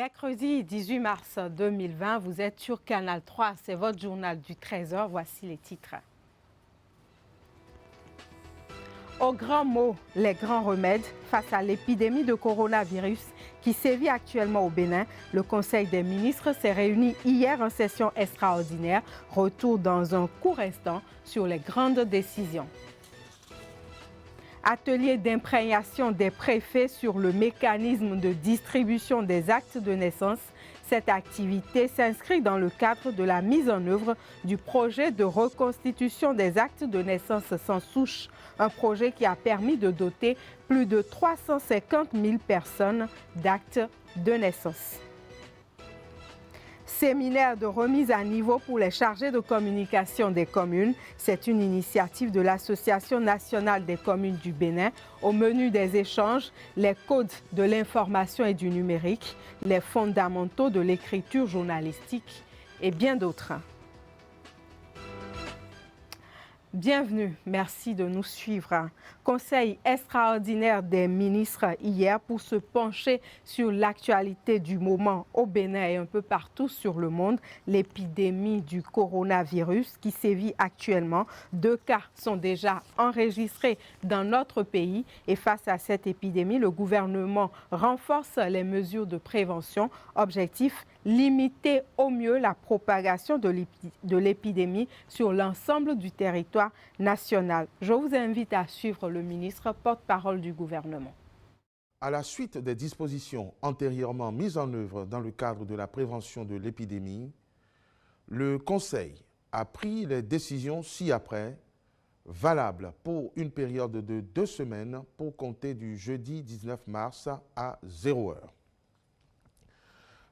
Mercredi 18 mars 2020, vous êtes sur Canal 3, c'est votre journal du 13h. Voici les titres. Aux grands mots, les grands remèdes face à l'épidémie de coronavirus qui sévit actuellement au Bénin, le Conseil des ministres s'est réuni hier en session extraordinaire. Retour dans un court instant sur les grandes décisions. Atelier d'imprégnation des préfets sur le mécanisme de distribution des actes de naissance. Cette activité s'inscrit dans le cadre de la mise en œuvre du projet de reconstitution des actes de naissance sans souche, un projet qui a permis de doter plus de 350 000 personnes d'actes de naissance. Séminaire de remise à niveau pour les chargés de communication des communes. C'est une initiative de l'Association nationale des communes du Bénin. Au menu des échanges, les codes de l'information et du numérique, les fondamentaux de l'écriture journalistique et bien d'autres. Bienvenue, merci de nous suivre. Conseil extraordinaire des ministres hier pour se pencher sur l'actualité du moment au Bénin et un peu partout sur le monde, l'épidémie du coronavirus qui sévit actuellement. 2 cas sont déjà enregistrés dans notre pays et face à cette épidémie, le gouvernement renforce les mesures de prévention. Objectif, limiter au mieux la propagation de l'épidémie sur l'ensemble du territoire national. Je vous invite à suivre le ministre porte-parole du gouvernement. À la suite des dispositions antérieurement mises en œuvre dans le cadre de la prévention de l'épidémie, le Conseil a pris les décisions ci-après, valables pour une période de 2 semaines pour compter du jeudi 19 mars à 0 heure.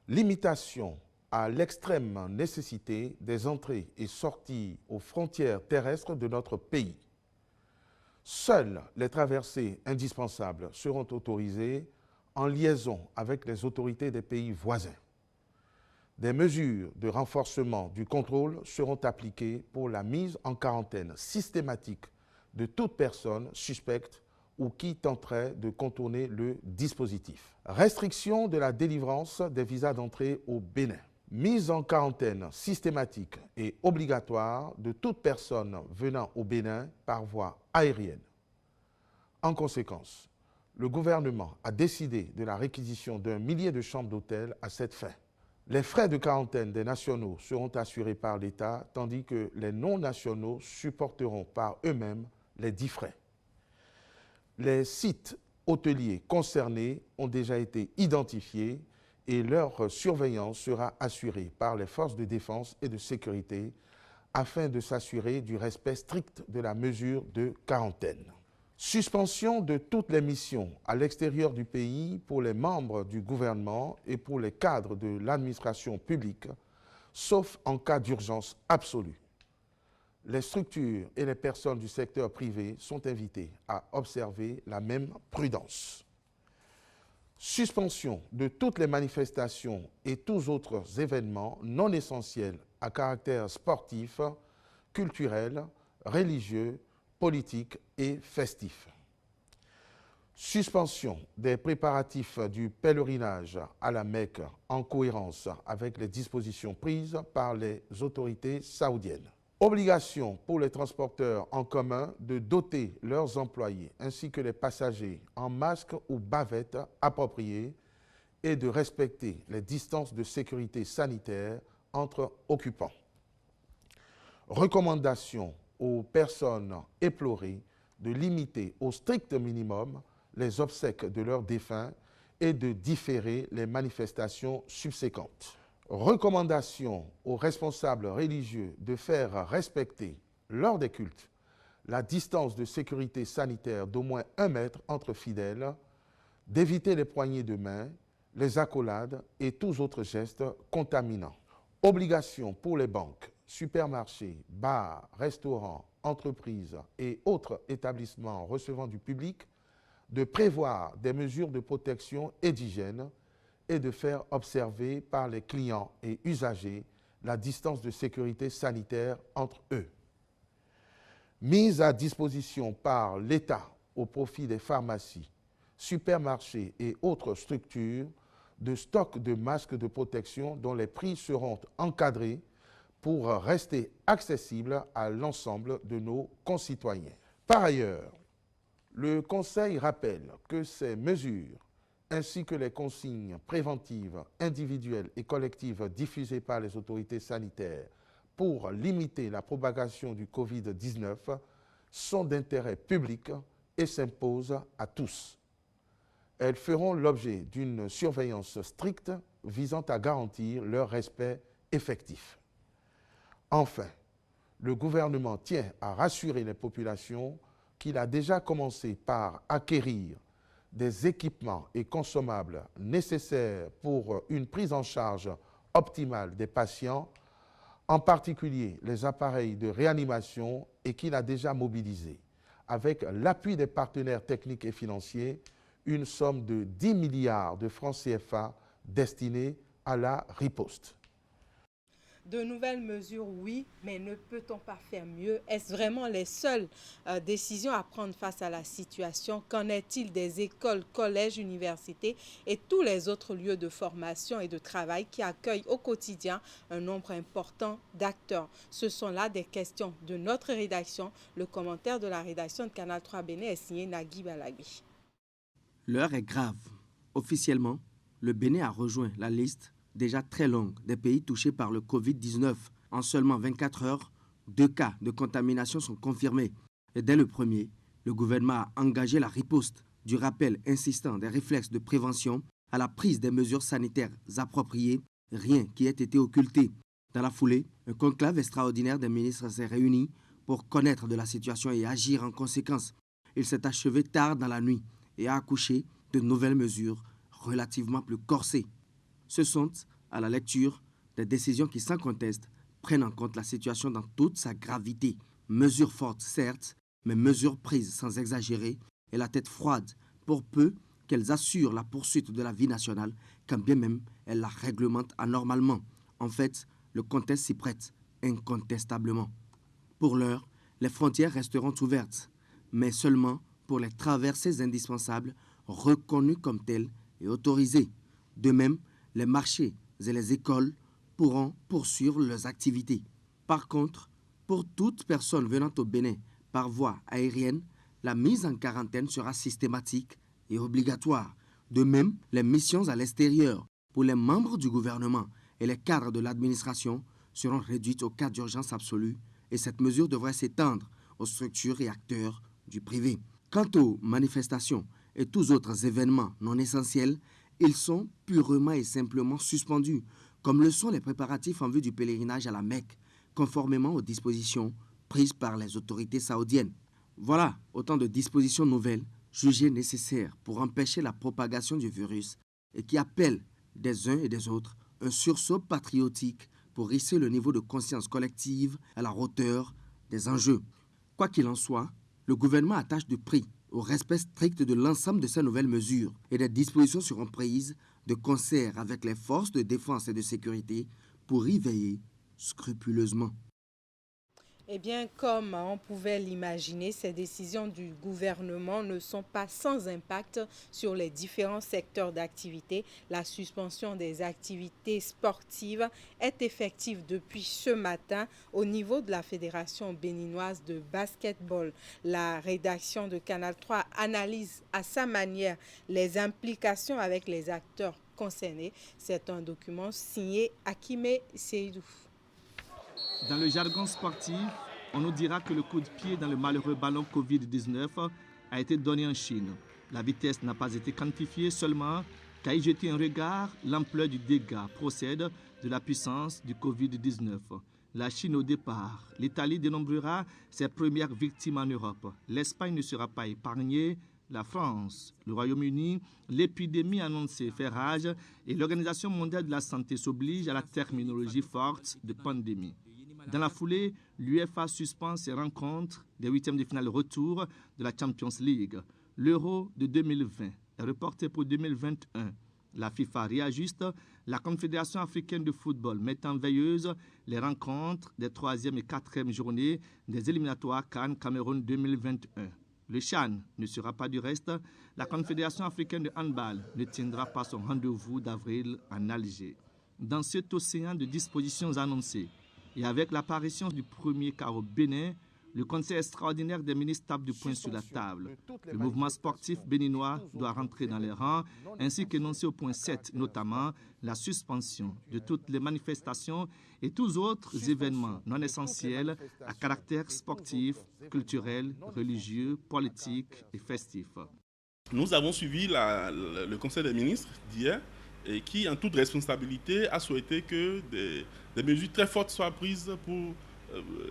Limitation à l'extrême nécessité des entrées et sorties aux frontières terrestres de notre pays. Seules les traversées indispensables seront autorisées en liaison avec les autorités des pays voisins. Des mesures de renforcement du contrôle seront appliquées pour la mise en quarantaine systématique de toute personne suspecte ou qui tenterait de contourner le dispositif. Restriction de la délivrance des visas d'entrée au Bénin. Mise en quarantaine systématique et obligatoire de toute personne venant au Bénin par voie aérienne. En conséquence, le gouvernement a décidé de la réquisition d'1 millier de chambres d'hôtel à cette fin. Les frais de quarantaine des nationaux seront assurés par l'État, tandis que les non-nationaux supporteront par eux-mêmes les 10 frais. Les sites hôteliers concernés ont déjà été identifiés et leur surveillance sera assurée par les forces de défense et de sécurité afin de s'assurer du respect strict de la mesure de quarantaine. Suspension de toutes les missions à l'extérieur du pays pour les membres du gouvernement et pour les cadres de l'administration publique, sauf en cas d'urgence absolue. Les structures et les personnes du secteur privé sont invitées à observer la même prudence. Suspension de toutes les manifestations et tous autres événements non essentiels à caractère sportif, culturel, religieux, politique et festif. Suspension des préparatifs du pèlerinage à la Mecque en cohérence avec les dispositions prises par les autorités saoudiennes. Obligation pour les transporteurs en commun de doter leurs employés ainsi que les passagers en masques ou bavettes appropriées et de respecter les distances de sécurité sanitaire entre occupants. Recommandation aux personnes éplorées de limiter au strict minimum les obsèques de leurs défunts et de différer les manifestations subséquentes. Recommandation aux responsables religieux de faire respecter, lors des cultes, la distance de sécurité sanitaire d'au moins 1 mètre entre fidèles, d'éviter les poignées de main, les accolades et tous autres gestes contaminants. Obligation pour les banques, supermarchés, bars, restaurants, entreprises et autres établissements recevant du public de prévoir des mesures de protection et d'hygiène et de faire observer par les clients et usagers la distance de sécurité sanitaire entre eux. Mise à disposition par l'État au profit des pharmacies, supermarchés et autres structures de stock de masques de protection dont les prix seront encadrés pour rester accessibles à l'ensemble de nos concitoyens. Par ailleurs, le Conseil rappelle que ces mesures, ainsi que les consignes préventives individuelles et collectives diffusées par les autorités sanitaires pour limiter la propagation du Covid-19, sont d'intérêt public et s'imposent à tous. Elles feront l'objet d'une surveillance stricte visant à garantir leur respect effectif. Enfin, le gouvernement tient à rassurer les populations qu'il a déjà commencé par acquérir des équipements et consommables nécessaires pour une prise en charge optimale des patients, en particulier les appareils de réanimation, et qu'il a déjà mobilisé, avec l'appui des partenaires techniques et financiers, une somme de 10 milliards de francs CFA destinée à la riposte. De nouvelles mesures, oui, mais ne peut-on pas faire mieux? Est-ce vraiment les seules décisions à prendre face à la situation? Qu'en est-il des écoles, collèges, universités et tous les autres lieux de formation et de travail qui accueillent au quotidien un nombre important d'acteurs? Ce sont là des questions de notre rédaction. Le commentaire de la rédaction de Canal 3 Bénin est signé Nagui Balagui. L'heure est grave. Officiellement, le Bénin a rejoint la liste déjà très longue des pays touchés par le Covid-19. En seulement 24 heures, 2 cas de contamination sont confirmés. Et dès le premier, le gouvernement a engagé la riposte du rappel insistant des réflexes de prévention à la prise des mesures sanitaires appropriées, rien qui ait été occulté. Dans la foulée, un conclave extraordinaire des ministres s'est réuni pour connaître de la situation et agir en conséquence. Il s'est achevé tard dans la nuit et a accouché de nouvelles mesures relativement plus corsées. Ce sont, à la lecture, des décisions qui, sans conteste, prennent en compte la situation dans toute sa gravité. Mesures fortes, certes, mais mesures prises sans exagérer et la tête froide, pour peu qu'elles assurent la poursuite de la vie nationale, quand bien même elles la réglementent anormalement. En fait, le contexte s'y prête, incontestablement. Pour l'heure, les frontières resteront ouvertes, mais seulement pour les traversées indispensables, reconnues comme telles et autorisées. De même, les marchés et les écoles pourront poursuivre leurs activités. Par contre, pour toute personne venant au Bénin par voie aérienne, la mise en quarantaine sera systématique et obligatoire. De même, les missions à l'extérieur pour les membres du gouvernement et les cadres de l'administration seront réduites au cas d'urgence absolue et cette mesure devrait s'étendre aux structures et acteurs du privé. Quant aux manifestations et tous autres événements non essentiels, ils sont purement et simplement suspendus, comme le sont les préparatifs en vue du pèlerinage à la Mecque, conformément aux dispositions prises par les autorités saoudiennes. Voilà autant de dispositions nouvelles jugées nécessaires pour empêcher la propagation du virus et qui appellent des uns et des autres un sursaut patriotique pour hisser le niveau de conscience collective à la hauteur des enjeux. Quoi qu'il en soit, le gouvernement attache du prix au respect strict de l'ensemble de ces nouvelles mesures et des dispositions seront prises de concert avec les forces de défense et de sécurité pour y veiller scrupuleusement. Eh bien, comme on pouvait l'imaginer, ces décisions du gouvernement ne sont pas sans impact sur les différents secteurs d'activité. La suspension des activités sportives est effective depuis ce matin au niveau de la Fédération béninoise de basketball. La rédaction de Canal 3 analyse à sa manière les implications avec les acteurs concernés. C'est un document signé Akime Seydou. Dans le jargon sportif, on nous dira que le coup de pied dans le malheureux ballon Covid-19 a été donné en Chine. La vitesse n'a pas été quantifiée seulement qu'à y jeter un regard, l'ampleur du dégât procède de la puissance du Covid-19. La Chine au départ, l'Italie dénombrera ses premières victimes en Europe. L'Espagne ne sera pas épargnée, la France, le Royaume-Uni, l'épidémie annoncée fait rage et l'Organisation mondiale de la santé s'oblige à la terminologie forte de pandémie. Dans la foulée, l'UEFA suspend ses rencontres des huitièmes de finale retour de la Champions League. L'Euro de 2020 est reporté pour 2021. La FIFA réajuste. La Confédération africaine de football met en veilleuse les rencontres des 3e et 4e journées des éliminatoires CAN Cameroun 2021. Le CHAN ne sera pas du reste. La Confédération africaine de handball ne tiendra pas son rendez-vous d'avril en Alger. Dans cet océan de dispositions annoncées et avec l'apparition du premier cas au Bénin, le Conseil extraordinaire des ministres tape du poing sur la table. Le mouvement sportif béninois doit rentrer dans les rangs, ainsi qu'énoncé au point 7, notamment la suspension de toutes les manifestations et tous autres événements non essentiels à caractère sportif, culturel, religieux, politique et festif. Nous avons suivi le Conseil des ministres d'hier et qui, en toute responsabilité, a souhaité que des mesures très fortes soient prises pour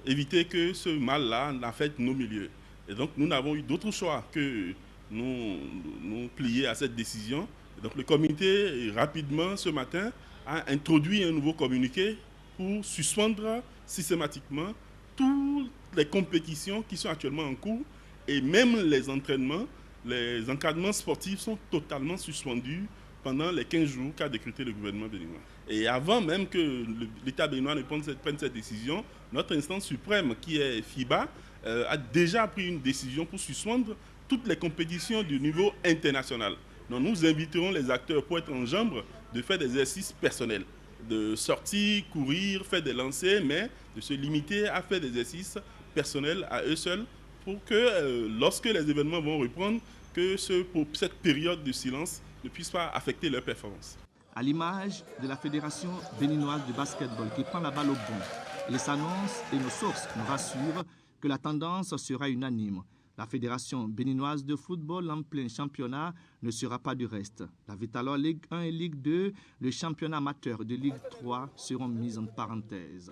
éviter que ce mal-là n'affecte nos milieux. Et donc, nous n'avons eu d'autre choix que nous plier à cette décision. Et donc, le comité, rapidement, ce matin, a introduit un nouveau communiqué pour suspendre systématiquement toutes les compétitions qui sont actuellement en cours et même les entraînements, les encadrements sportifs sont totalement suspendus pendant les 15 jours qu'a décrété le gouvernement béninois. Et avant même que l'État béninois ne prenne cette décision, notre instance suprême, qui est FIBA, a déjà pris une décision pour suspendre toutes les compétitions du niveau international. Donc nous inviterons les acteurs pour être en jambe de faire des exercices personnels, de sortir, courir, faire des lancers, mais de se limiter à faire des exercices personnels à eux seuls pour que lorsque les événements vont reprendre, que cette période de silence ne puisse pas affecter leur performance. À l'image de la Fédération béninoise de basketball qui prend la balle au bon, il s'annonce et nos sources nous rassurent que la tendance sera unanime. La Fédération béninoise de football en plein championnat ne sera pas du reste. La Vitalor Ligue 1 et Ligue 2, le championnat amateur de Ligue 3 seront mis en parenthèse.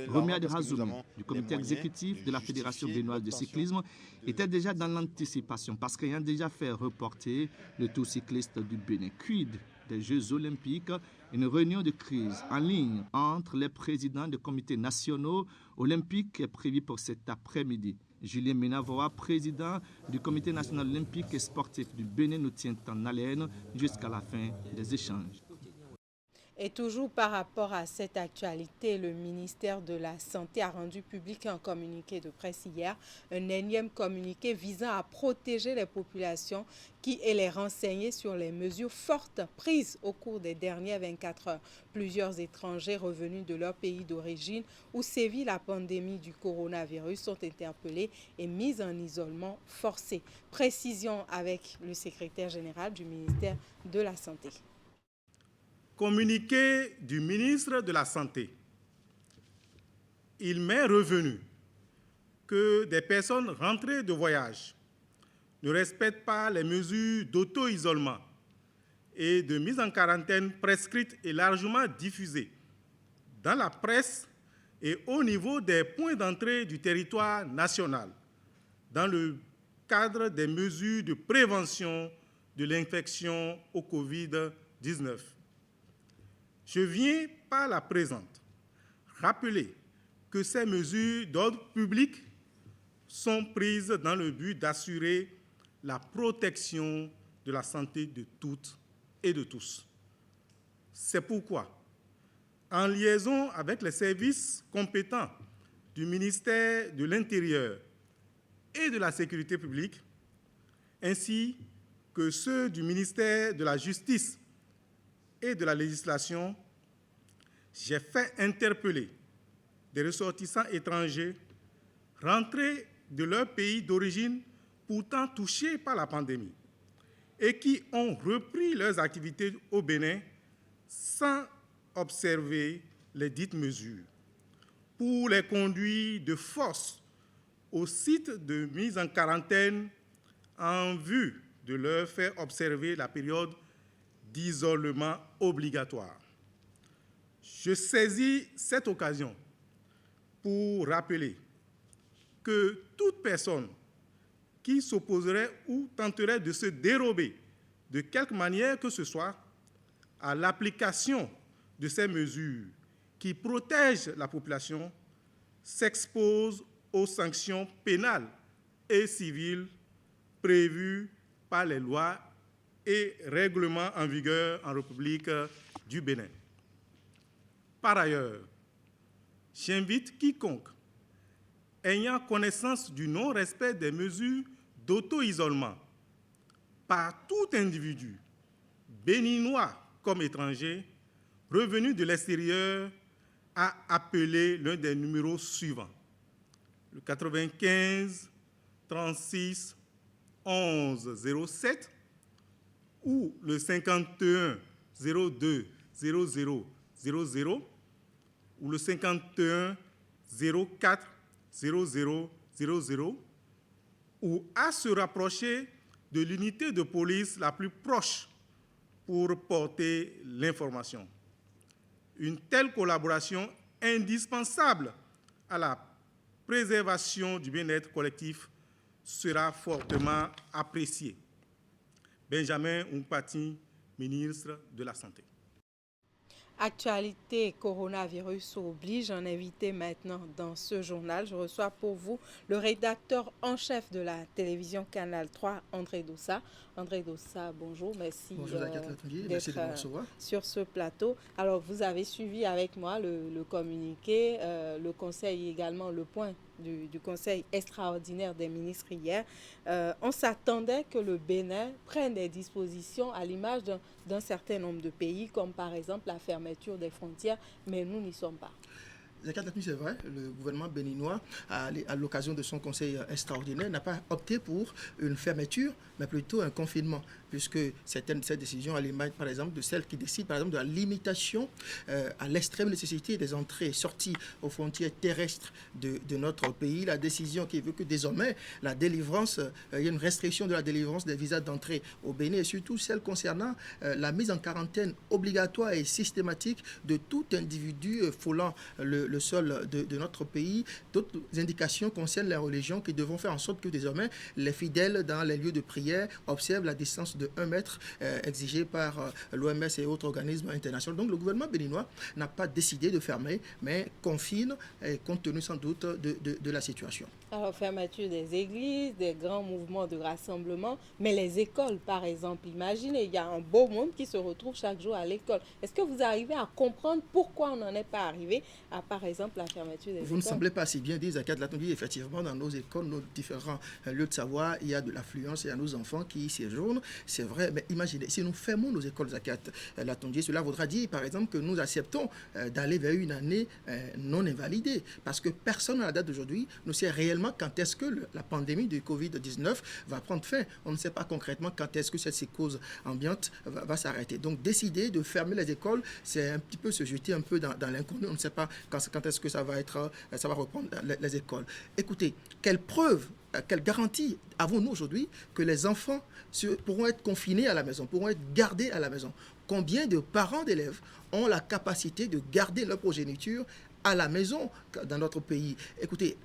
Romiad Razoumi, du comité exécutif de la Fédération béninoise de cyclisme, était déjà dans l'anticipation parce qu'ayant déjà fait reporter le Tour cycliste du Bénin. Quid des Jeux olympiques, une réunion de crise en ligne entre les présidents des comités nationaux olympiques est prévue pour cet après-midi. Julien Menavoa, président du comité national olympique et sportif du Bénin, nous tient en haleine jusqu'à la fin des échanges. Et toujours par rapport à cette actualité, le ministère de la Santé a rendu public un communiqué de presse hier, un énième communiqué visant à protéger les populations et les renseigner sur les mesures fortes prises au cours des dernières 24 heures. Plusieurs étrangers revenus de leur pays d'origine où sévit la pandémie du coronavirus sont interpellés et mis en isolement forcé. Précision avec le secrétaire général du ministère de la Santé. Communiqué du ministre de la Santé. Il m'est revenu que des personnes rentrées de voyage ne respectent pas les mesures d'auto-isolement et de mise en quarantaine prescrites et largement diffusées dans la presse et au niveau des points d'entrée du territoire national dans le cadre des mesures de prévention de l'infection au Covid-19. Je viens par la présente rappeler que ces mesures d'ordre public sont prises dans le but d'assurer la protection de la santé de toutes et de tous. C'est pourquoi, en liaison avec les services compétents du ministère de l'Intérieur et de la Sécurité publique, ainsi que ceux du ministère de la Justice et de la législation, j'ai fait interpeller des ressortissants étrangers rentrés de leur pays d'origine pourtant touchés par la pandémie et qui ont repris leurs activités au Bénin sans observer les dites mesures, pour les conduire de force au site de mise en quarantaine en vue de leur faire observer la période d'isolement obligatoire. Je saisis cette occasion pour rappeler que toute personne qui s'opposerait ou tenterait de se dérober de quelque manière que ce soit à l'application de ces mesures qui protègent la population s'expose aux sanctions pénales et civiles prévues par les lois et règlements en vigueur en République du Bénin. Par ailleurs, j'invite quiconque ayant connaissance du non-respect des mesures d'auto-isolement par tout individu, béninois comme étranger, revenu de l'extérieur, à appeler l'un des numéros suivants: le 95 36 11 07 ou le 51 02 00 00 ou le 51 04 00 00 ou à se rapprocher de l'unité de police la plus proche pour porter l'information. Une telle collaboration indispensable à la préservation du bien-être collectif sera fortement appréciée. Benjamin Humpati, ministre de la Santé. Actualité coronavirus oblige, un invité maintenant dans ce journal. Je reçois pour vous le rédacteur en chef de la télévision Canal 3, André Dossa. André Dossa, bonjour, merci d'être sur ce plateau. Alors, vous avez suivi avec moi le communiqué, le conseil également, le point du conseil extraordinaire des ministres hier. On s'attendait que le Bénin prenne des dispositions à l'image d'un certain nombre de pays, comme par exemple la fermeture des frontières, mais nous n'y sommes pas. C'est vrai, le gouvernement béninois, à l'occasion de son conseil extraordinaire, n'a pas opté pour une fermeture, mais plutôt un confinement, puisque cette décision à l'image, par exemple, de celle qui décide, par exemple, de la limitation à l'extrême nécessité des entrées et sorties aux frontières terrestres de notre pays, la décision qui veut que désormais, la délivrance, il y a une restriction de la délivrance des visas d'entrée au Bénin, et surtout celle concernant la mise en quarantaine obligatoire et systématique de tout individu foulant le sol de notre pays. D'autres indications concernent les religions qui devront faire en sorte que désormais les fidèles dans les lieux de prière observent la distance de 1 mètre exigée par l'OMS et autres organismes internationaux. Donc le gouvernement béninois n'a pas décidé de fermer, mais confine, compte tenu sans doute de la situation. Alors, fermeture des églises, des grands mouvements de rassemblement, mais les écoles, par exemple, imaginez, il y a un beau monde qui se retrouve chaque jour à l'école. Est-ce que vous arrivez à comprendre pourquoi on n'en est pas arrivé à, par exemple, la fermeture des écoles? Vous ne semblez pas si bien dire, Zakia Latongi. Effectivement, dans nos écoles, nos différents lieux de savoir, il y a de l'affluence, il y a nos enfants qui y séjournent. C'est vrai, mais imaginez, si nous fermons nos écoles, Zakia Latongi, cela voudra dire, par exemple, que nous acceptons d'aller vers une année non invalidée, parce que personne à la date d'aujourd'hui ne sait réellement quand est-ce que la pandémie de Covid-19 va prendre fin. On ne sait pas concrètement quand est-ce que cette psychose ambiante va s'arrêter. Donc décider de fermer les écoles, c'est un petit peu se jeter un peu dans l'inconnu. On ne sait pas quand est-ce que ça va reprendre les écoles. Écoutez, quelle preuve, quelle garantie avons-nous aujourd'hui que les enfants pourront être confinés à la maison, pourront être gardés à la maison? Combien de parents d'élèves ont la capacité de garder leur progéniture à la maison dans notre pays? Écoutez,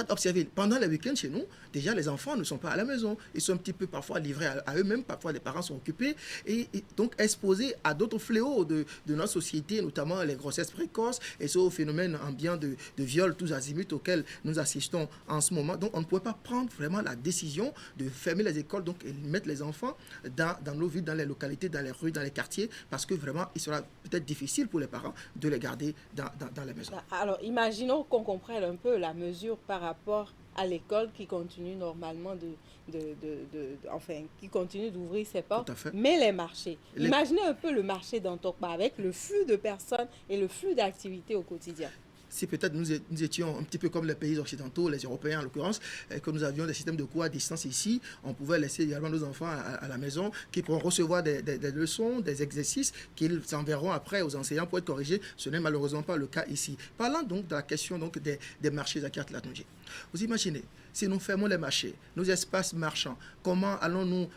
observez, pendant les week-ends chez nous, déjà les enfants ne sont pas à la maison. Ils sont un petit peu parfois livrés à eux-mêmes, parfois les parents sont occupés et donc exposés à d'autres fléaux de notre société, notamment les grossesses précoces et ce phénomène ambiant de viol tous azimuts auquel nous assistons en ce moment. Donc on ne pouvait pas prendre vraiment la décision de fermer les écoles donc, et mettre les enfants dans nos villes, dans les localités, dans les rues, dans les quartiers, parce que vraiment il sera peut-être difficile pour les parents de les garder dans la maison. Alors, imaginons qu'on comprenne un peu la mesure par rapport à l'école qui continue normalement qui continue d'ouvrir ses portes, mais les marchés. Imaginez un peu le marché d'Antokpa avec le flux de personnes et le flux d'activités au quotidien. Si peut-être nous étions un petit peu comme les pays occidentaux, les Européens en l'occurrence, que nous avions des systèmes de cours à distance ici, on pouvait laisser également nos enfants à la maison qui pourront recevoir des leçons, des exercices qu'ils enverront après aux enseignants pour être corrigés. Ce n'est malheureusement pas le cas ici. Parlant donc de la question donc, des marchés Zakia Latongi. Vous imaginez, si nous fermons les marchés, nos espaces marchands, comment allons-nous,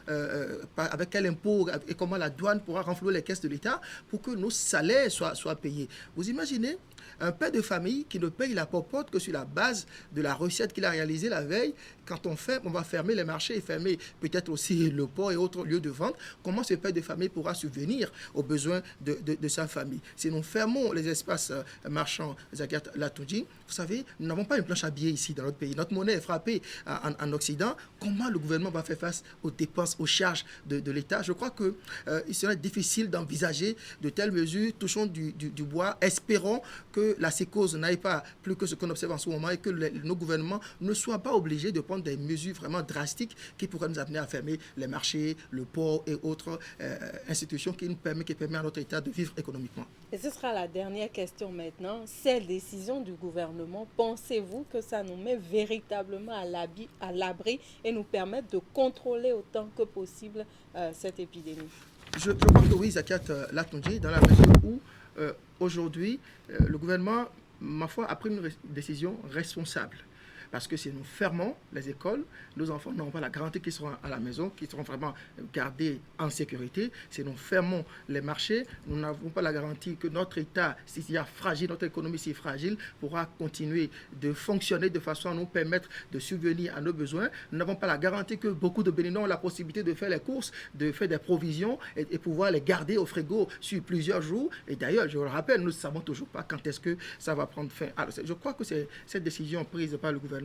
avec quel impôt et comment la douane pourra renflouer les caisses de l'État pour que nos salaires soient payés? Vous imaginez un père de famille qui ne paye la popote que sur la base de la recette qu'il a réalisée la veille. Quand on va fermer les marchés et fermer peut-être aussi le port et autres lieux de vente, comment ce père de famille pourra subvenir aux besoins de sa famille? Si nous fermons les espaces marchands Zakia Latongi, vous savez, nous n'avons pas une planche à billets ici dans notre pays. Notre monnaie est frappée en Occident. Comment le gouvernement va faire face aux dépenses, aux charges de l'État? Je crois qu'il serait difficile d'envisager de telles mesures. Touchons du bois. Espérons que la psychose n'aillent pas plus que ce qu'on observe en ce moment et que nos gouvernements ne soient pas obligés de prendre des mesures vraiment drastiques qui pourraient nous amener à fermer les marchés, le port et autres institutions qui permettent à notre État de vivre économiquement. Et ce sera la dernière question maintenant. Ces décisions du gouvernement, pensez-vous que ça nous met véritablement à l'abri et nous permet de contrôler autant que possible cette épidémie? Je pense que oui, Zakiat Latondji, dans la mesure où aujourd'hui, le gouvernement, ma foi, a pris une décision responsable. Parce que si nous fermons les écoles, nos enfants n'auront pas la garantie qu'ils seront à la maison, qu'ils seront vraiment gardés en sécurité. Si nous fermons les marchés, nous n'avons pas la garantie que notre État, s'il y a fragile, notre économie si fragile, pourra continuer de fonctionner de façon à nous permettre de subvenir à nos besoins. Nous n'avons pas la garantie que beaucoup de Béninois ont la possibilité de faire les courses, de faire des provisions et pouvoir les garder au frigo sur plusieurs jours. Et d'ailleurs, je le rappelle, nous ne savons toujours pas quand est-ce que ça va prendre fin. Alors, je crois que cette décision prise par le gouvernement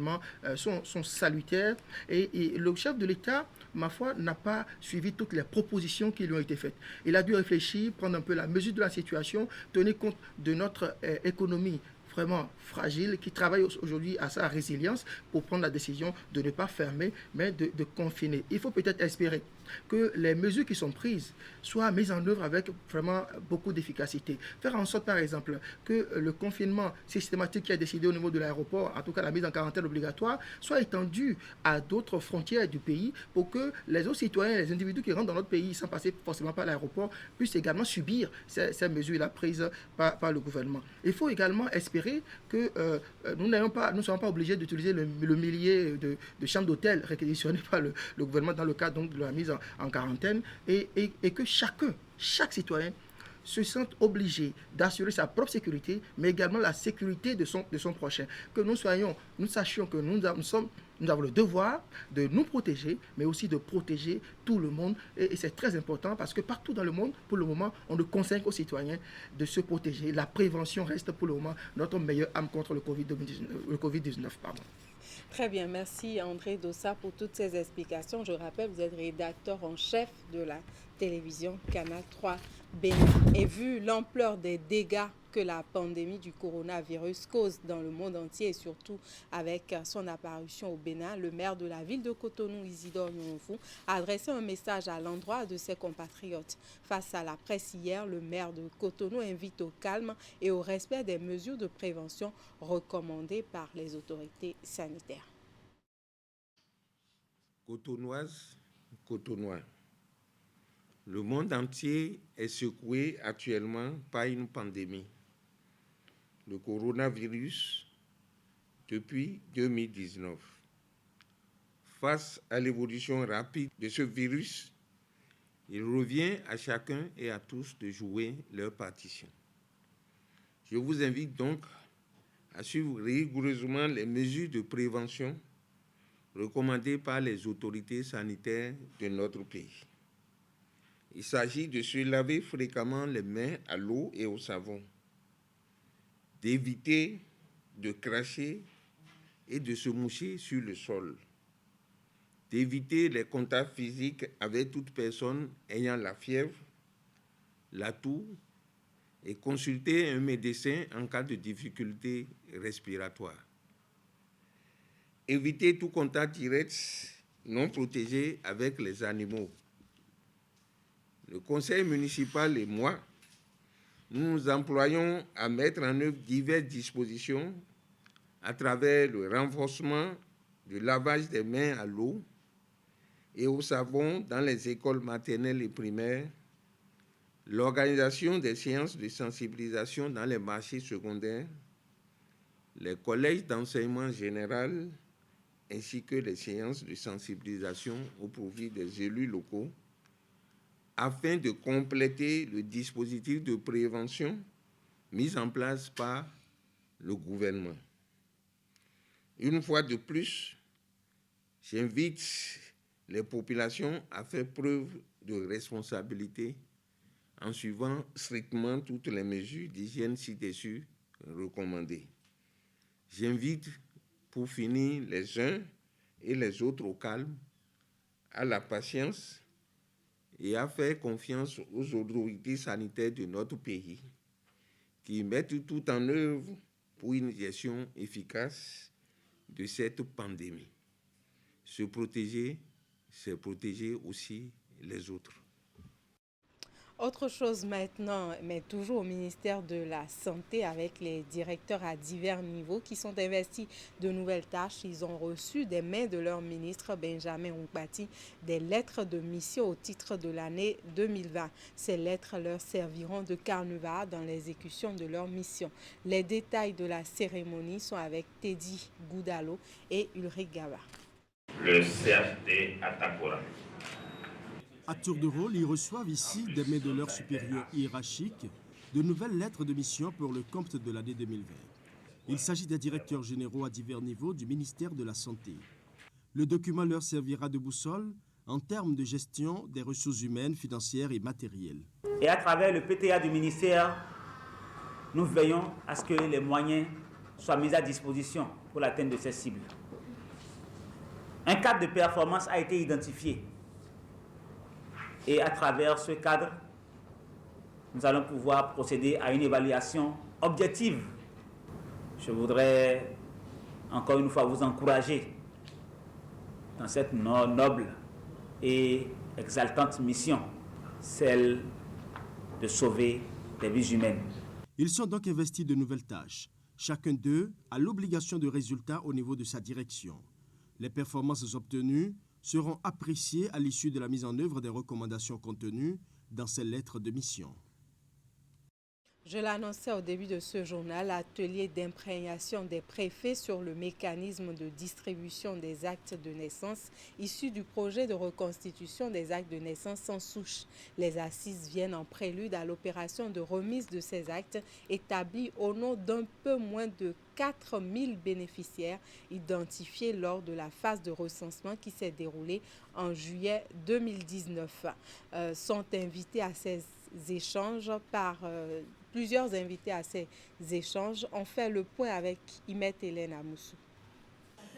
sont salutaires et le chef de l'État, ma foi, n'a pas suivi toutes les propositions qui lui ont été faites. Il a dû réfléchir, prendre un peu la mesure de la situation, tenir compte de notre économie vraiment fragile, qui travaille aujourd'hui à sa résilience pour prendre la décision de ne pas fermer, mais de confiner. Il faut peut-être espérer que les mesures qui sont prises soient mises en œuvre avec vraiment beaucoup d'efficacité. Faire en sorte, par exemple, que le confinement systématique qui est décidé au niveau de l'aéroport, en tout cas la mise en quarantaine obligatoire, soit étendu à d'autres frontières du pays pour que les autres citoyens, les individus qui rentrent dans notre pays sans passer forcément par l'aéroport, puissent également subir ces mesures-là prises par le gouvernement. Il faut également espérer que nous ne soyons pas obligés d'utiliser le millier de chambres d'hôtel réquisitionnées par le gouvernement dans le cadre donc, de la mise en quarantaine et que chaque citoyen se sente obligé d'assurer sa propre sécurité, mais également la sécurité de son prochain. Que nous sachions que nous avons le devoir de nous protéger, mais aussi de protéger tout le monde. Et c'est très important parce que partout dans le monde, pour le moment, on ne conseille aux citoyens de se protéger. La prévention reste pour le moment notre meilleure arme contre le Covid-19. Très bien, merci André Dossa pour toutes ces explications. Je rappelle, vous êtes rédacteur en chef de la télévision Canal 3 Bénin. Et vu l'ampleur des dégâts que la pandémie du coronavirus cause dans le monde entier et surtout avec son apparition au Bénin, le maire de la ville de Cotonou, Isidore Nyonfou, a adressé un message à l'endroit de ses compatriotes. Face à la presse hier, le maire de Cotonou invite au calme et au respect des mesures de prévention recommandées par les autorités sanitaires. Cotonoises, Cotonois, le monde entier est secoué actuellement par une pandémie, le coronavirus, depuis 2019. Face à l'évolution rapide de ce virus, il revient à chacun et à tous de jouer leur partition. Je vous invite donc à suivre rigoureusement les mesures de prévention recommandées par les autorités sanitaires de notre pays. Il s'agit de se laver fréquemment les mains à l'eau et au savon, d'éviter de cracher et de se moucher sur le sol, d'éviter les contacts physiques avec toute personne ayant la fièvre, la toux, et consulter un médecin en cas de difficulté respiratoire. Éviter tout contact direct non protégé avec les animaux. Le conseil municipal et moi, nous nous employons à mettre en œuvre diverses dispositions à travers le renforcement du lavage des mains à l'eau et au savon dans les écoles maternelles et primaires, l'organisation des séances de sensibilisation dans les marchés secondaires, les collèges d'enseignement général, ainsi que les séances de sensibilisation au profit des élus locaux, afin de compléter le dispositif de prévention mis en place par le gouvernement. Une fois de plus, j'invite les populations à faire preuve de responsabilité en suivant strictement toutes les mesures d'hygiène ci-dessus recommandées. J'invite, pour finir, les uns et les autres au calme, à la patience et à faire confiance aux autorités sanitaires de notre pays qui mettent tout en œuvre pour une gestion efficace de cette pandémie. Se protéger, c'est protéger aussi les autres. Autre chose maintenant, mais toujours au ministère de la Santé, avec les directeurs à divers niveaux qui sont investis de nouvelles tâches. Ils ont reçu des mains de leur ministre Benjamin Nkpati des lettres de mission au titre de l'année 2020. Ces lettres leur serviront de carnivore dans l'exécution de leur mission. Les détails de la cérémonie sont avec Teddy Goudalo et Ulrich Gaba. Le CHD à Takora. À tour de rôle, ils reçoivent ici, des mains de leurs supérieurs hiérarchiques, de nouvelles lettres de mission pour le compte de l'année 2020. Il s'agit des directeurs généraux à divers niveaux du ministère de la Santé. Le document leur servira de boussole en termes de gestion des ressources humaines, financières et matérielles. Et à travers le PTA du ministère, nous veillons à ce que les moyens soient mis à disposition pour l'atteinte de ces cibles. Un cadre de performance a été identifié. Et à travers ce cadre, nous allons pouvoir procéder à une évaluation objective. Je voudrais encore une fois vous encourager dans cette noble et exaltante mission, celle de sauver des vies humaines. Ils sont donc investis de nouvelles tâches. Chacun d'eux a l'obligation de résultat au niveau de sa direction. Les performances obtenues seront appréciées à l'issue de la mise en œuvre des recommandations contenues dans ces lettres de mission. Je l'annonçais au début de ce journal, l'atelier d'imprégnation des préfets sur le mécanisme de distribution des actes de naissance issus du projet de reconstitution des actes de naissance sans souche. Les assises viennent en prélude à l'opération de remise de ces actes établie au nom d'un peu moins de 4000 bénéficiaires identifiés lors de la phase de recensement qui s'est déroulée en juillet 2019. Sont invités à ces échanges plusieurs invités à ces échanges. On fait le point avec Imet Hélène Amoussou.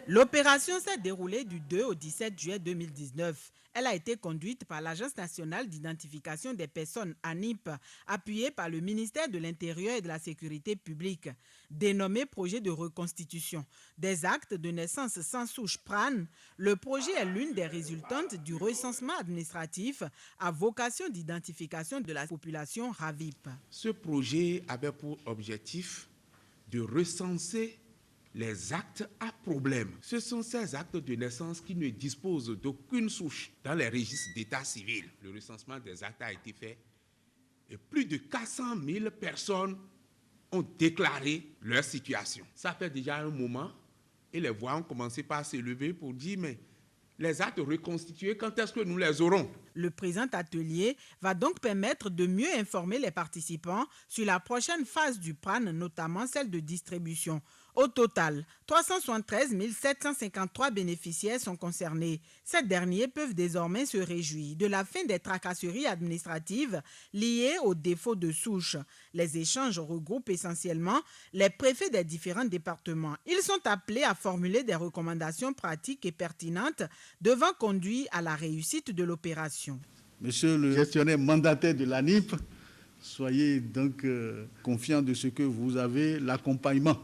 L'opération s'est déroulée du 2 au 17 juillet 2019. Elle a été conduite par l'Agence nationale d'identification des personnes ANIP, appuyée par le ministère de l'Intérieur et de la Sécurité publique. Dénommé projet de reconstitution des actes de naissance sans souche PRAN, le projet est l'une des résultantes du recensement administratif à vocation d'identification de la population RAVIP. Ce projet avait pour objectif de recenser les actes à problème. Ce sont ces actes de naissance qui ne disposent d'aucune souche dans les registres d'état civil. Le recensement des actes a été fait et plus de 400 000 personnes ont déclaré leur situation. Ça fait déjà un moment et les voix ont commencé par s'élever pour dire mais les actes reconstitués, quand est-ce que nous les aurons? Le présent atelier va donc permettre de mieux informer les participants sur la prochaine phase du PRAN, notamment celle de distribution. Au total, 373 753 bénéficiaires sont concernés. Ces derniers peuvent désormais se réjouir de la fin des tracasseries administratives liées au défaut de souche. Les échanges regroupent essentiellement les préfets des différents départements. Ils sont appelés à formuler des recommandations pratiques et pertinentes devant conduire à la réussite de l'opération. Monsieur le gestionnaire mandataire de l'ANIP, soyez donc confiant de ce que vous avez l'accompagnement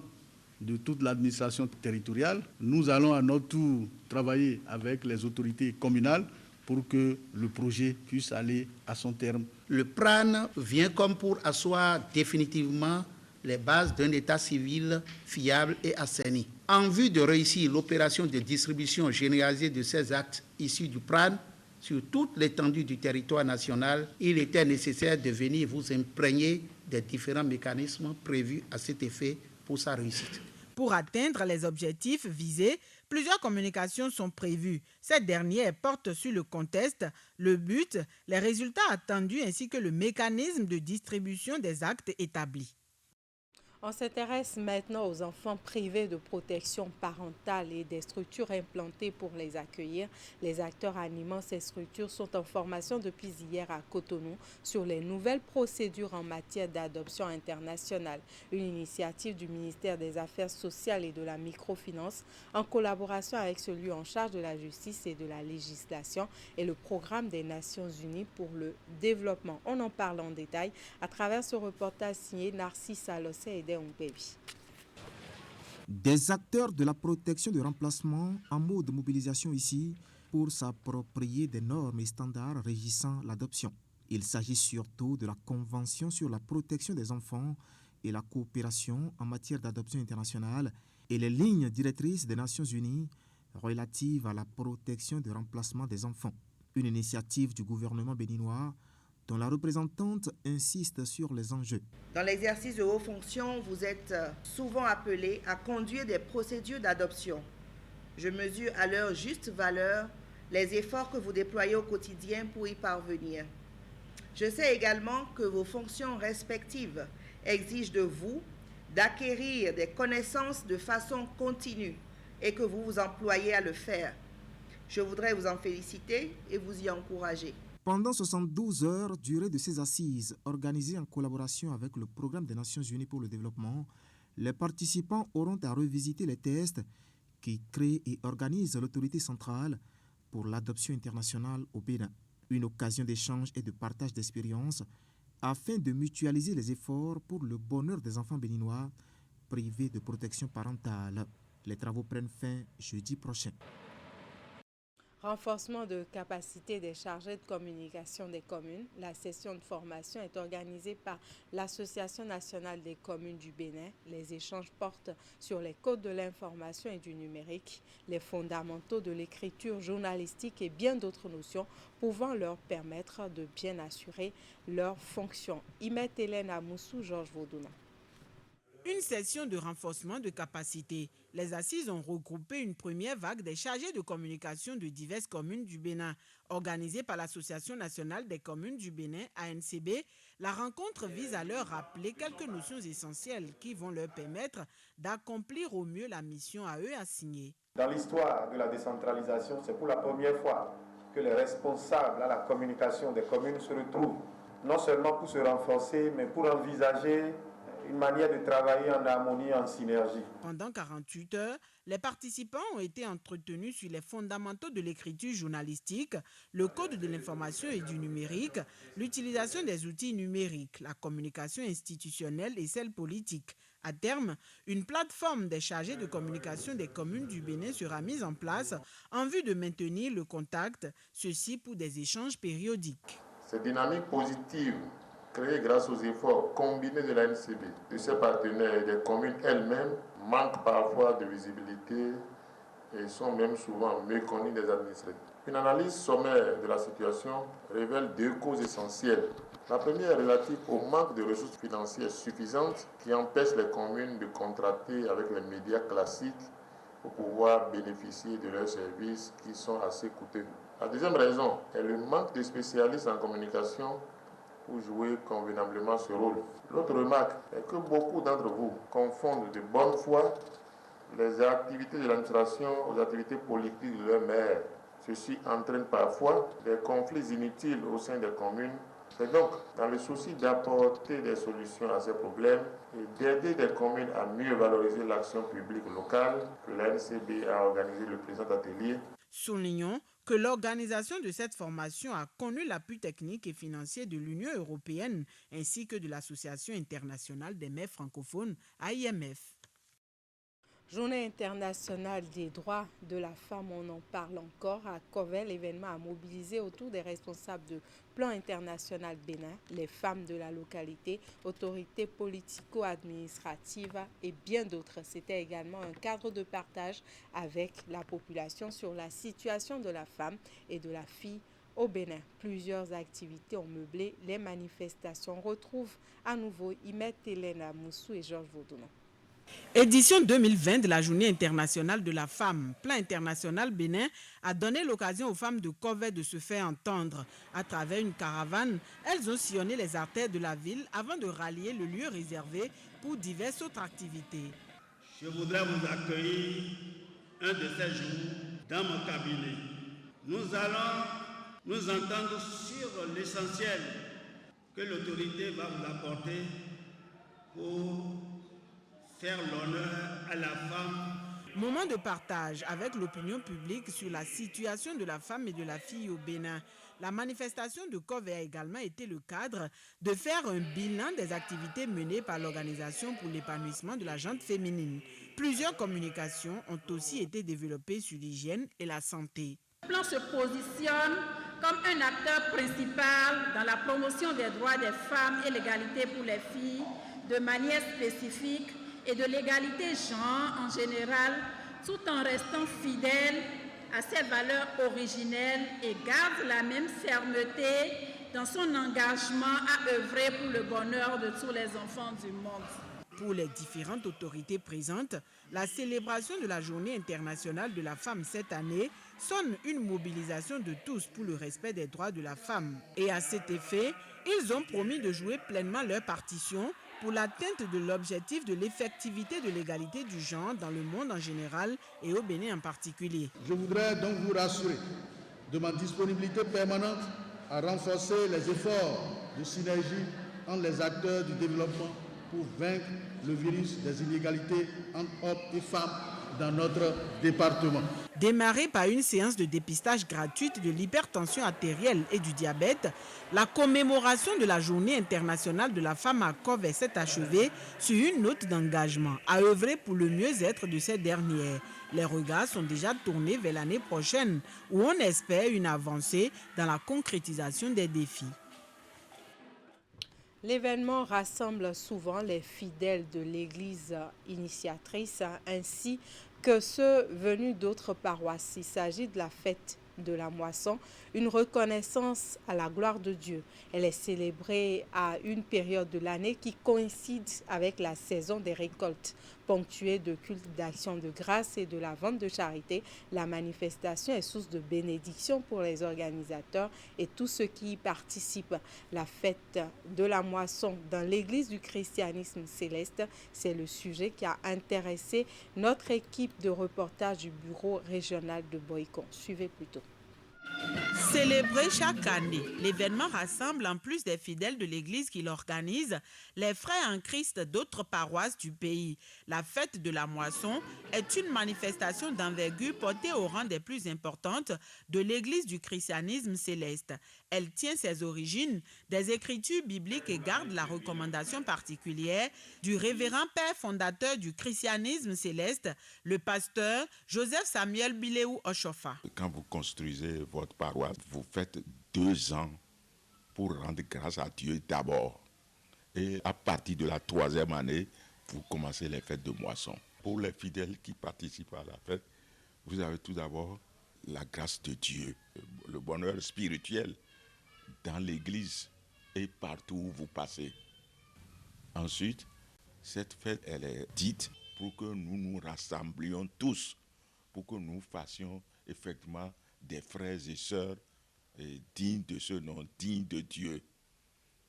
de toute l'administration territoriale. Nous allons à notre tour travailler avec les autorités communales pour que le projet puisse aller à son terme. Le PRAN vient comme pour asseoir définitivement les bases d'un état civil fiable et assaini. En vue de réussir l'opération de distribution généralisée de ces actes issus du PRAN sur toute l'étendue du territoire national, il était nécessaire de venir vous imprégner des différents mécanismes prévus à cet effet pour sa réussite. Pour atteindre les objectifs visés, plusieurs communications sont prévues. Cette dernière porte sur le contexte, le but, les résultats attendus ainsi que le mécanisme de distribution des actes établis. On s'intéresse maintenant aux enfants privés de protection parentale et des structures implantées pour les accueillir. Les acteurs animant ces structures sont en formation depuis hier à Cotonou sur les nouvelles procédures en matière d'adoption internationale. Une initiative du ministère des Affaires sociales et de la microfinance en collaboration avec celui en charge de la justice et de la législation et le programme des Nations Unies pour le développement. On en parle en détail à travers ce reportage signé Narcisse Alossé et Des acteurs de la protection de remplacement en mode de mobilisation ici pour s'approprier des normes et standards régissant l'adoption. Il s'agit surtout de la Convention sur la protection des enfants et la coopération en matière d'adoption internationale et les lignes directrices des Nations Unies relatives à la protection de remplacement des enfants. Une initiative du gouvernement béninois dont la représentante insiste sur les enjeux. Dans l'exercice de vos fonctions, vous êtes souvent appelés à conduire des procédures d'adoption. Je mesure à leur juste valeur les efforts que vous déployez au quotidien pour y parvenir. Je sais également que vos fonctions respectives exigent de vous d'acquérir des connaissances de façon continue et que vous vous employez à le faire. Je voudrais vous en féliciter et vous y encourager. Pendant 72 heures, durée de ces assises, organisées en collaboration avec le Programme des Nations Unies pour le développement, les participants auront à revisiter les tests qui créent et organisent l'autorité centrale pour l'adoption internationale au Bénin. Une occasion d'échange et de partage d'expériences afin de mutualiser les efforts pour le bonheur des enfants béninois privés de protection parentale. Les travaux prennent fin jeudi prochain. Renforcement de capacité des chargés de communication des communes. La session de formation est organisée par l'Association nationale des communes du Bénin. Les échanges portent sur les codes de l'information et du numérique, les fondamentaux de l'écriture journalistique et bien d'autres notions pouvant leur permettre de bien assurer leurs fonctions. Imet Hélène Amoussou, Georges Vaudouna. Une session de renforcement de capacité. Les assises ont regroupé une première vague des chargés de communication de diverses communes du Bénin. Organisée par l'Association nationale des communes du Bénin, ANCB, la rencontre vise à leur rappeler quelques notions essentielles qui vont leur permettre d'accomplir au mieux la mission à eux assignée. Dans l'histoire de la décentralisation, c'est pour la première fois que les responsables à la communication des communes se retrouvent, non seulement pour se renforcer, mais pour envisager une manière de travailler en harmonie, en synergie. Pendant 48 heures, les participants ont été entretenus sur les fondamentaux de l'écriture journalistique, le code de l'information et du numérique, l'utilisation des outils numériques, la communication institutionnelle et celle politique. À terme, une plateforme des chargés de communication des communes du Bénin sera mise en place en vue de maintenir le contact, ceci pour des échanges périodiques. Cette dynamique positive créée grâce aux efforts combinés de l'ANCB, de ses partenaires et des communes elles-mêmes, manquent parfois de visibilité et sont même souvent méconnues des administrés. Une analyse sommaire de la situation révèle deux causes essentielles. La première est relative au manque de ressources financières suffisantes qui empêchent les communes de contracter avec les médias classiques pour pouvoir bénéficier de leurs services qui sont assez coûteux. La deuxième raison est le manque de spécialistes en communication pour jouer convenablement ce rôle. L'autre remarque est que beaucoup d'entre vous confondent de bonne foi les activités de l'administration aux activités politiques de leur maire. Ceci entraîne parfois des conflits inutiles au sein des communes. C'est donc dans le souci d'apporter des solutions à ces problèmes et d'aider les communes à mieux valoriser l'action publique locale que l'ANCB a organisé le présent atelier. Soulignons que l'organisation de cette formation a connu l'appui technique et financier de l'Union européenne ainsi que de l'Association internationale des maires francophones, AIMF. Journée internationale des droits de la femme, on en parle encore. À Kovel, l'événement a mobilisé autour des responsables de plan international Bénin, les femmes de la localité, autorités politico-administratives et bien d'autres. C'était également un cadre de partage avec la population sur la situation de la femme et de la fille au Bénin. Plusieurs activités ont meublé les manifestations. On retrouve à nouveau Imet Hélène Amoussou et Georges Vaudouna. Édition 2020 de la Journée internationale de la femme. Plan international Bénin a donné l'occasion aux femmes de Kovel de se faire entendre. À travers une caravane, elles ont sillonné les artères de la ville avant de rallier le lieu réservé pour diverses autres activités. Je voudrais vous accueillir un de ces jours dans mon cabinet. Nous allons nous entendre sur l'essentiel que l'autorité va vous apporter pour faire l'honneur à la femme. Moment de partage avec l'opinion publique sur la situation de la femme et de la fille au Bénin. La manifestation de Kovel a également été le cadre de faire un bilan des activités menées par l'Organisation pour l'épanouissement de la gente féminine. Plusieurs communications ont aussi été développées sur l'hygiène et la santé. Le plan se positionne comme un acteur principal dans la promotion des droits des femmes et l'égalité pour les filles de manière spécifique et de l'égalité genre en général, tout en restant fidèle à ses valeurs originelles et garde la même fermeté dans son engagement à œuvrer pour le bonheur de tous les enfants du monde. Pour les différentes autorités présentes, la célébration de la Journée internationale de la femme cette année sonne une mobilisation de tous pour le respect des droits de la femme. Et à cet effet, ils ont promis de jouer pleinement leur partition pour l'atteinte de l'objectif de l'effectivité de l'égalité du genre dans le monde en général et au Bénin en particulier. Je voudrais donc vous rassurer de ma disponibilité permanente à renforcer les efforts de synergie entre les acteurs du développement pour vaincre le virus des inégalités entre hommes et femmes dans notre département. Démarrée par une séance de dépistage gratuite de l'hypertension artérielle et du diabète, la commémoration de la Journée internationale de la femme à Kobe s'est achevée sur une note d'engagement à œuvrer pour le mieux-être de ces dernières. Les regards sont déjà tournés vers l'année prochaine où on espère une avancée dans la concrétisation des défis. L'événement rassemble souvent les fidèles de l'Église initiatrice ainsi que ceux venus d'autres paroisses. Il s'agit de la fête de la moisson, une reconnaissance à la gloire de Dieu. Elle est célébrée à une période de l'année qui coïncide avec la saison des récoltes, ponctuée de cultes d'action de grâce et de la vente de charité. La manifestation est source de bénédiction pour les organisateurs et tous ceux qui y participent. La fête de la moisson dans l'Église du christianisme céleste, c'est le sujet qui a intéressé notre équipe de reportage du bureau régional de Boycon. Suivez plutôt. Célébré chaque année, l'événement rassemble en plus des fidèles de l'Église qui l'organise, les frères en Christ d'autres paroisses du pays. La fête de la moisson est une manifestation d'envergure portée au rang des plus importantes de l'Église du christianisme céleste. Elle tient ses origines des écritures bibliques et garde la recommandation particulière du révérend père fondateur du christianisme céleste, le pasteur Joseph Samuel Biléou Oshofa. Quand vous construisez votre paroisse, vous faites 2 ans pour rendre grâce à Dieu d'abord. Et à partir de la 3e année, vous commencez les fêtes de moisson. Pour les fidèles qui participent à la fête, vous avez tout d'abord la grâce de Dieu, le bonheur spirituel dans l'église et partout où vous passez. Ensuite, cette fête, elle est dite pour que nous nous rassemblions tous, pour que nous fassions effectivement des frères et sœurs dignes de ce nom, dignes de Dieu.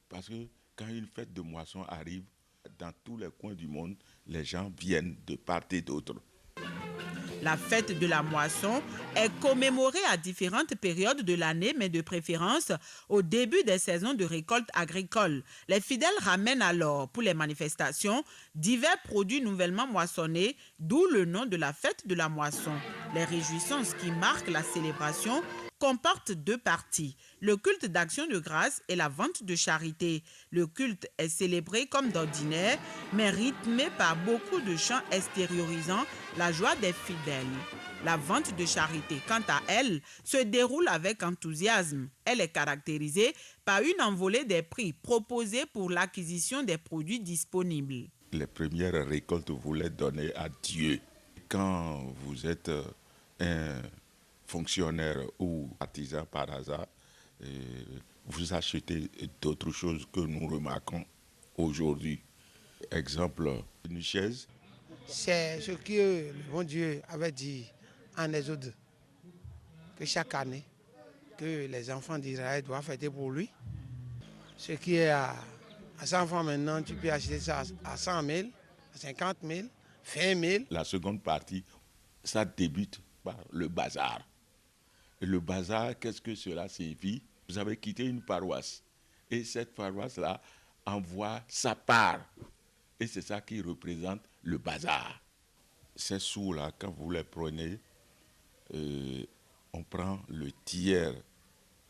Parce que quand une fête de moisson arrive, dans tous les coins du monde, les gens viennent de part et d'autre. La fête de la moisson est commémorée à différentes périodes de l'année, mais de préférence au début des saisons de récolte agricole. Les fidèles ramènent alors pour les manifestations divers produits nouvellement moissonnés, d'où le nom de la fête de la moisson. Les réjouissances qui marquent la célébration comporte 2 parties, le culte d'action de grâce et la vente de charité. Le culte est célébré comme d'ordinaire, mais rythmé par beaucoup de chants extériorisant la joie des fidèles. La vente de charité, quant à elle, se déroule avec enthousiasme. Elle est caractérisée par une envolée des prix proposés pour l'acquisition des produits disponibles. Les premières récoltes, vous les donnez à Dieu. Quand vous êtes un fonctionnaire ou artisan par hasard, vous achetez d'autres choses que nous remarquons aujourd'hui. Exemple, une chaise. C'est ce que le bon Dieu avait dit en Exode, que chaque année, que les enfants d'Israël doivent fêter pour lui. Ce qui est à 100 francs maintenant, tu peux acheter ça à 100 000, à 50 000, 20 000. La seconde partie, ça débute par le bazar. Et le bazar, qu'est-ce que cela signifie? Vous avez quitté une paroisse et cette paroisse-là envoie sa part. Et c'est ça qui représente le bazar. Ces sous-là, quand vous les prenez, on prend le tiers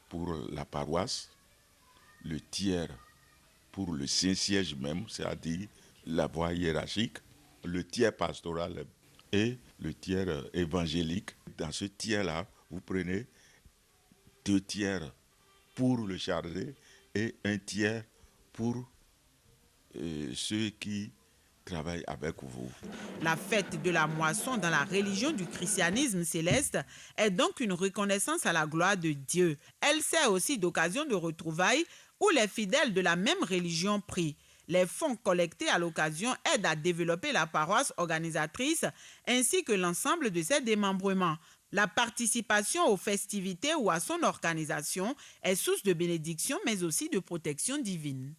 pour la paroisse, le tiers pour le Saint-Siège même, c'est-à-dire la voie hiérarchique, le tiers pastoral et le tiers évangélique. Dans ce tiers-là, vous prenez 2 tiers pour le chargé et 1 tiers pour ceux qui travaillent avec vous. La fête de la moisson dans la religion du christianisme céleste est donc une reconnaissance à la gloire de Dieu. Elle sert aussi d'occasion de retrouvailles où les fidèles de la même religion prient. Les fonds collectés à l'occasion aident à développer la paroisse organisatrice ainsi que l'ensemble de ses démembrements. La participation aux festivités ou à son organisation est source de bénédiction mais aussi de protection divine.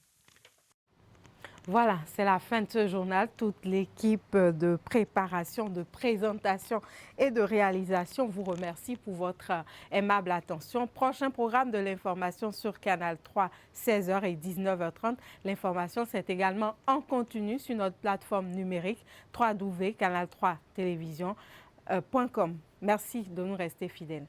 Voilà, c'est la fin de ce journal. Toute l'équipe de préparation, de présentation et de réalisation vous remercie pour votre aimable attention. Prochain programme de l'information sur Canal 3, 16h et 19h30. L'information, c'est également en continu sur notre plateforme numérique www.canal3télévision.com. Merci de nous rester fidèles.